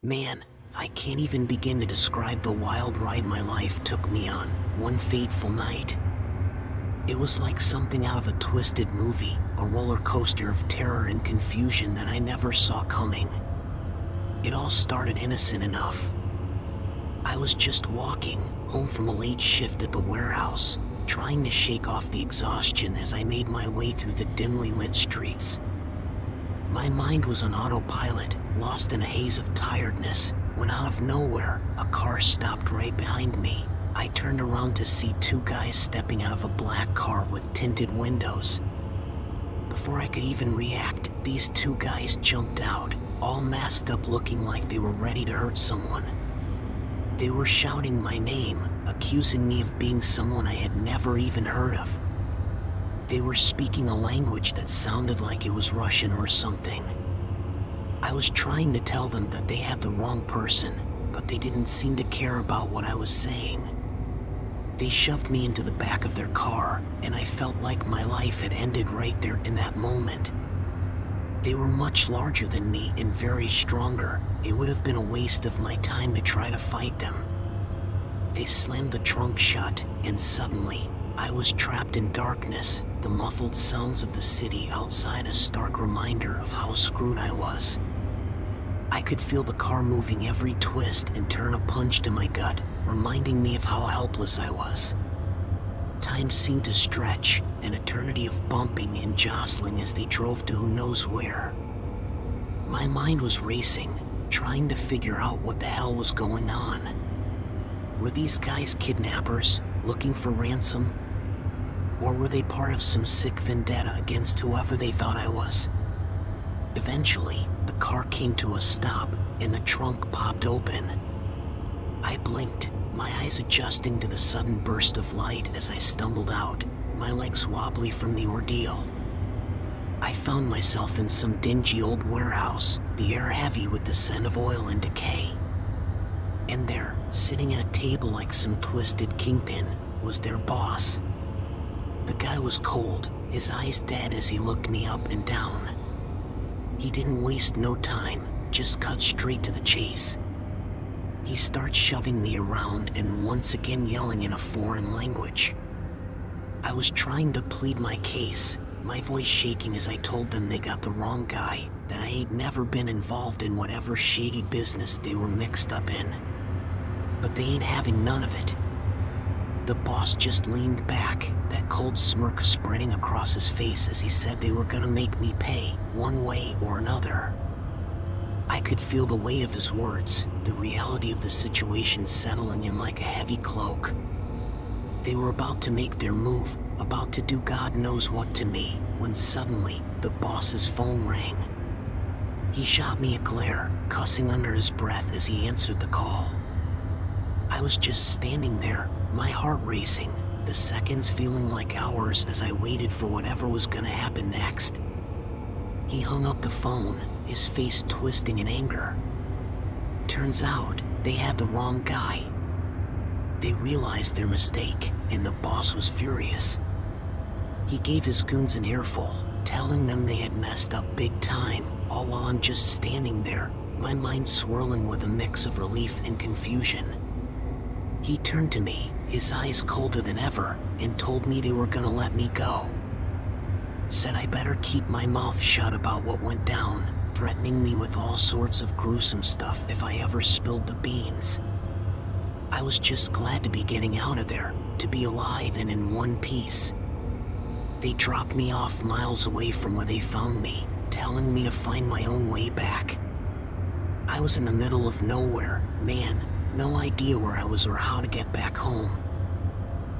Man, I can't even begin to describe the wild ride my life took me on one fateful night. It was like something out of a twisted movie, a roller coaster of terror and confusion that I never saw coming. It all started innocent enough. I was just walking home from a late shift at the warehouse, trying to shake off the exhaustion as I made my way through the dimly lit streets. My mind was on autopilot, lost in a haze of tiredness, when out of nowhere, a car stopped right behind me. I turned around to see two guys stepping out of a black car with tinted windows. Before I could even react, these two guys jumped out, all masked up looking like they were ready to hurt someone. They were shouting my name, accusing me of being someone I had never even heard of. They were speaking a language that sounded like it was Russian or something. I was trying to tell them that they had the wrong person, but they didn't seem to care about what I was saying. They shoved me into the back of their car, and I felt like my life had ended right there in that moment. They were much larger than me and very stronger. It would have been a waste of my time to try to fight them. They slammed the trunk shut, and suddenly, I was trapped in darkness, the muffled sounds of the city outside a stark reminder of how screwed I was. I could feel the car moving every twist and turn a punch to my gut, reminding me of how helpless I was. Time seemed to stretch, an eternity of bumping and jostling as they drove to who knows where. My mind was racing, trying to figure out what the hell was going on. Were these guys kidnappers, looking for ransom? Or were they part of some sick vendetta against whoever they thought I was? Eventually, the car came to a stop, and the trunk popped open. I blinked, my eyes adjusting to the sudden burst of light as I stumbled out, my legs wobbly from the ordeal. I found myself in some dingy old warehouse, the air heavy with the scent of oil and decay. And there, sitting at a table like some twisted kingpin, was their boss. The guy was cold, his eyes dead as he looked me up and down. He didn't waste no time, just cut straight to the chase. He starts shoving me around and once again yelling in a foreign language. I was trying to plead my case, my voice shaking as I told them they got the wrong guy, that I ain't never been involved in whatever shady business they were mixed up in. But they ain't having none of it. The boss just leaned back, that cold smirk spreading across his face as he said they were gonna make me pay, one way or another. I could feel the weight of his words, the reality of the situation settling in like a heavy cloak. They were about to make their move, about to do God knows what to me, when suddenly, the boss's phone rang. He shot me a glare, cussing under his breath as he answered the call. I was just standing there, my heart racing, the seconds feeling like hours as I waited for whatever was gonna happen next. He hung up the phone, his face twisting in anger. Turns out, they had the wrong guy. They realized their mistake, and the boss was furious. He gave his goons an earful, telling them they had messed up big time, all while I'm just standing there, my mind swirling with a mix of relief and confusion. He turned to me, his eyes colder than ever, and told me they were gonna let me go. Said I better keep my mouth shut about what went down, threatening me with all sorts of gruesome stuff if I ever spilled the beans. I was just glad to be getting out of there, to be alive and in one piece. They dropped me off miles away from where they found me, telling me to find my own way back. I was in the middle of nowhere, man, no idea where I was or how to get back home.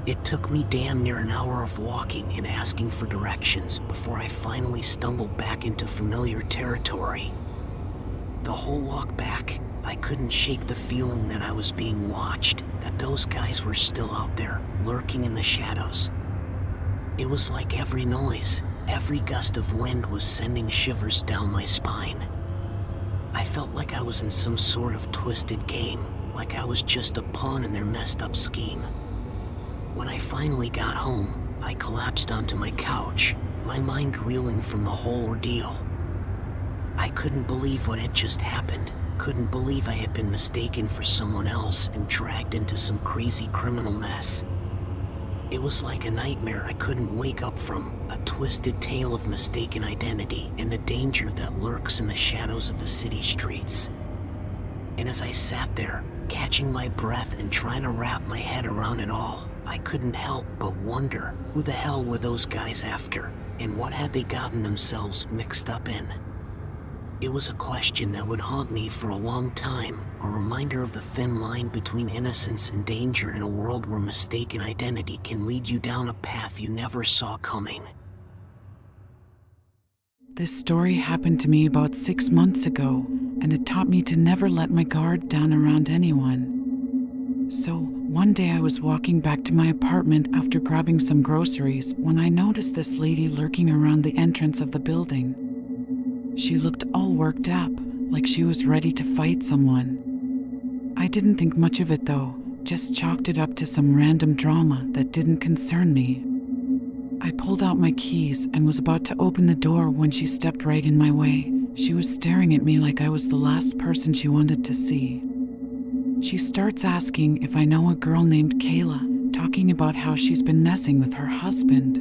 It took me damn near an hour of walking and asking for directions before I finally stumbled back into familiar territory. The whole walk back, I couldn't shake the feeling that I was being watched, that those guys were still out there, lurking in the shadows. It was like every noise, every gust of wind was sending shivers down my spine. I felt like I was in some sort of twisted game, like I was just a pawn in their messed up scheme. When I finally got home, I collapsed onto my couch, my mind reeling from the whole ordeal. I couldn't believe what had just happened, couldn't believe I had been mistaken for someone else and dragged into some crazy criminal mess. It was like a nightmare I couldn't wake up from, a twisted tale of mistaken identity and the danger that lurks in the shadows of the city streets. And as I sat there, catching my breath and trying to wrap my head around it all, I couldn't help but wonder, who the hell were those guys after, and what had they gotten themselves mixed up in? It was a question that would haunt me for a long time, a reminder of the thin line between innocence and danger in a world where mistaken identity can lead you down a path you never saw coming. This story happened to me about 6 months ago, and it taught me to never let my guard down around anyone. So, one day I was walking back to my apartment after grabbing some groceries when I noticed this lady lurking around the entrance of the building. She looked all worked up, like she was ready to fight someone. I didn't think much of it though, just chalked it up to some random drama that didn't concern me. I pulled out my keys and was about to open the door when she stepped right in my way. She was staring at me like I was the last person she wanted to see. She starts asking if I know a girl named Kayla, talking about how she's been messing with her husband.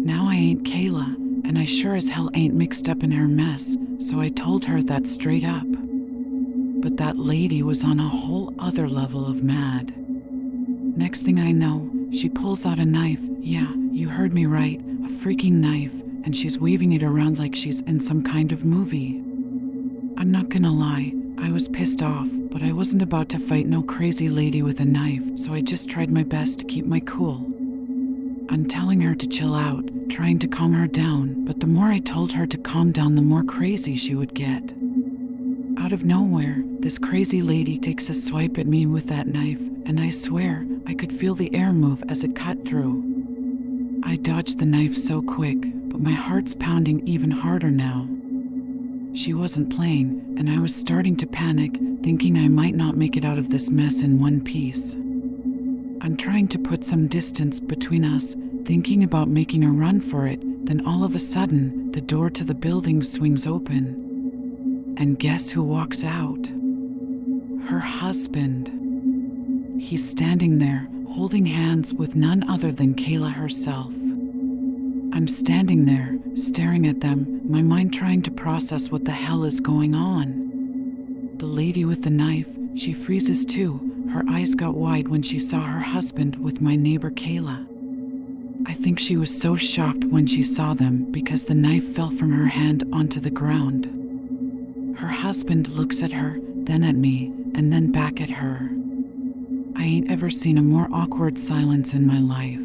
Now I ain't Kayla, and I sure as hell ain't mixed up in her mess, so I told her that straight up. But that lady was on a whole other level of mad. Next thing I know, she pulls out a knife. Yeah, you heard me right, a freaking knife, and she's waving it around like she's in some kind of movie. I'm not gonna lie, I was pissed off, but I wasn't about to fight no crazy lady with a knife, so I just tried my best to keep my cool. I'm telling her to chill out, trying to calm her down, but the more I told her to calm down, the more crazy she would get. Out of nowhere, this crazy lady takes a swipe at me with that knife, and I swear I could feel the air move as it cut through. I dodged the knife so quick, but my heart's pounding even harder now. She wasn't playing, and I was starting to panic, thinking I might not make it out of this mess in one piece. I'm trying to put some distance between us, thinking about making a run for it, then all of a sudden, the door to the building swings open. And guess who walks out? Her husband. He's standing there, holding hands with none other than Kayla herself. I'm standing there, staring at them, my mind trying to process what the hell is going on. The lady with the knife, she freezes too. Her eyes got wide when she saw her husband with my neighbor Kayla. I think she was so shocked when she saw them because the knife fell from her hand onto the ground. Her husband looks at her, then at me, and then back at her. I ain't ever seen a more awkward silence in my life.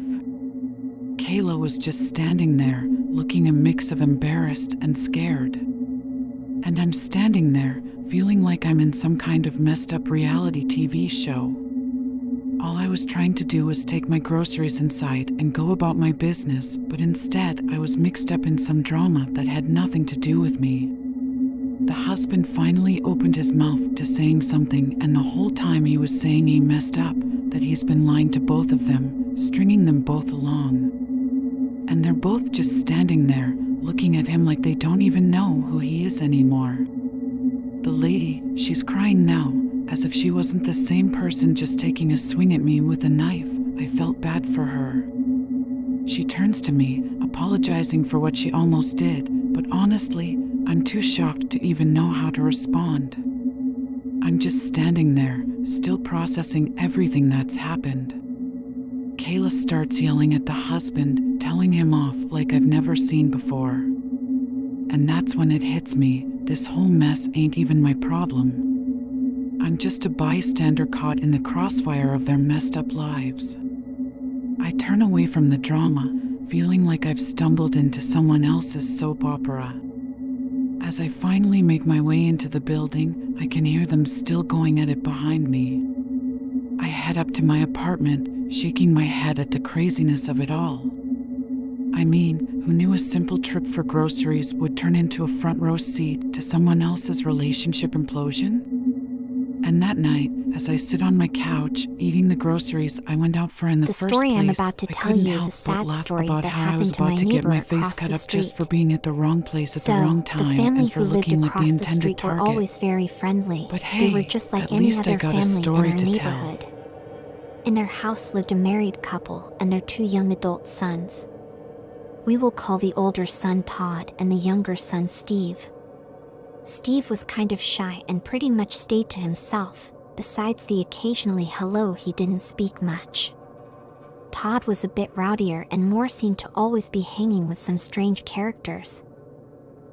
Kayla was just standing there, looking a mix of embarrassed and scared. And I'm standing there, feeling like I'm in some kind of messed up reality TV show. All I was trying to do was take my groceries inside and go about my business, but instead I was mixed up in some drama that had nothing to do with me. The husband finally opened his mouth to saying something, and the whole time he was saying he messed up, that he's been lying to both of them, stringing them both along. And they're both just standing there, looking at him like they don't even know who he is anymore. The lady, she's crying now, as if she wasn't the same person just taking a swing at me with a knife. I felt bad for her. She turns to me, apologizing for what she almost did, but honestly, I'm too shocked to even know how to respond. I'm just standing there, still processing everything that's happened. Kayla starts yelling at the husband, telling him off like I've never seen before. And that's when it hits me, this whole mess ain't even my problem. I'm just a bystander caught in the crossfire of their messed up lives. I turn away from the drama, feeling like I've stumbled into someone else's soap opera. As I finally make my way into the building, I can hear them still going at it behind me. I head up to my apartment, shaking my head at the craziness of it all. I mean, who knew a simple trip for groceries would turn into a front row seat to someone else's relationship implosion? And that night, as I sit on my couch eating the groceries I went out for in the first place, The story I'm about to I tell couldn't you is help a sad but laugh story about that how I was happened to my about to get neighbor my face across cut the up just for street. being at the wrong place at the So, wrong the time family and for who lived looking like the across the intended street were target. always very friendly. But They were hey, just like at any least I other got a family story in our to tell. neighborhood. In their house lived a married couple and their 2 young adult sons. We will call the older son Todd and the younger son Steve. Steve was kind of shy and pretty much stayed to himself. Besides the occasionally hello, he didn't speak much. Todd was a bit rowdier and more seemed to always be hanging with some strange characters.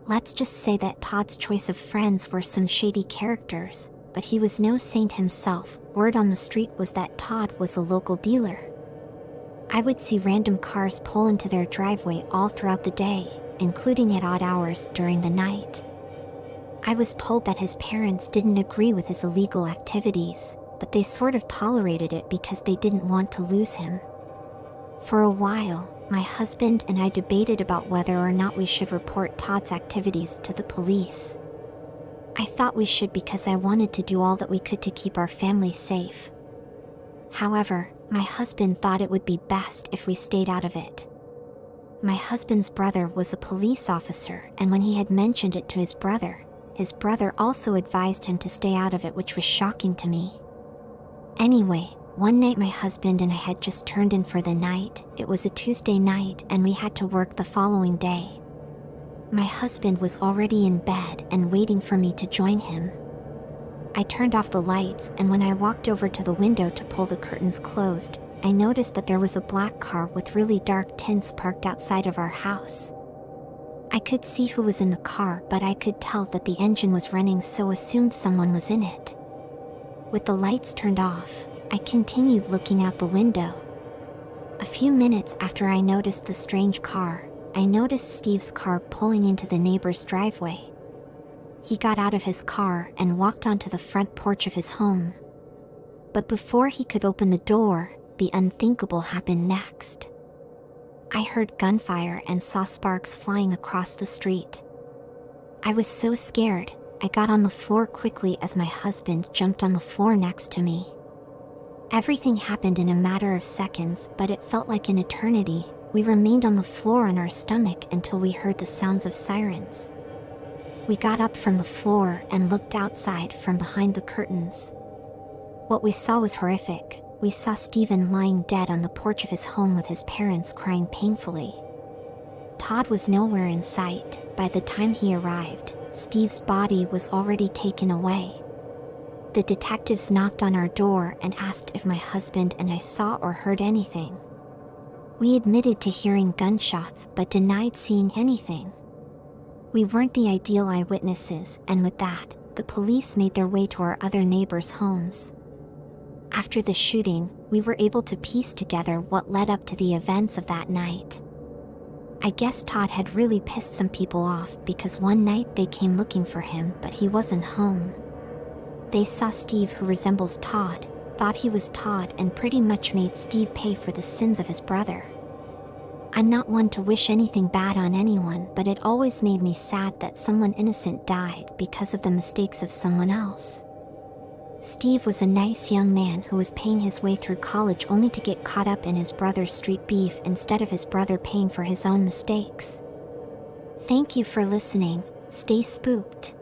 Let's just say that Todd's choice of friends were some shady characters, but he was no saint himself. Word on the street was that Todd was a local dealer. I would see random cars pull into their driveway all throughout the day, including at odd hours during the night. I was told that his parents didn't agree with his illegal activities, but they sort of tolerated it because they didn't want to lose him. For a while, my husband and I debated about whether or not we should report Todd's activities to the police. I thought we should because I wanted to do all that we could to keep our family safe. However, my husband thought it would be best if we stayed out of it. My husband's brother was a police officer, and when he had mentioned it to his brother also advised him to stay out of it, which was shocking to me. Anyway, one night my husband and I had just turned in for the night. It was a Tuesday night and we had to work the following day. My husband was already in bed and waiting for me to join him. I turned off the lights, and when I walked over to the window to pull the curtains closed, I noticed that there was a black car with really dark tints parked outside of our house. I could see who was in the car, but I could tell that the engine was running, so assumed someone was in it. With the lights turned off, I continued looking out the window. A few minutes after I noticed the strange car, I noticed Steve's car pulling into the neighbor's driveway. He got out of his car and walked onto the front porch of his home. But before he could open the door, the unthinkable happened next. I heard gunfire and saw sparks flying across the street. I was so scared, I got on the floor quickly as my husband jumped on the floor next to me. Everything happened in a matter of seconds, but it felt like an eternity. We remained on the floor on our stomach until we heard the sounds of sirens. We got up from the floor and looked outside from behind the curtains. What we saw was horrific. We saw Stephen lying dead on the porch of his home with his parents crying painfully. Todd was nowhere in sight. By the time he arrived, Steve's body was already taken away. The detectives knocked on our door and asked if my husband and I saw or heard anything. We admitted to hearing gunshots but denied seeing anything. We weren't the ideal eyewitnesses, and with that, the police made their way to our other neighbors' homes. After the shooting, we were able to piece together what led up to the events of that night. I guess Todd had really pissed some people off because one night they came looking for him, but he wasn't home. They saw Steve, who resembles Todd, thought he was Todd, and pretty much made Steve pay for the sins of his brother. I'm not one to wish anything bad on anyone, but it always made me sad that someone innocent died because of the mistakes of someone else. Steve was a nice young man who was paying his way through college only to get caught up in his brother's street beef instead of his brother paying for his own mistakes. Thank you for listening. Stay spooked.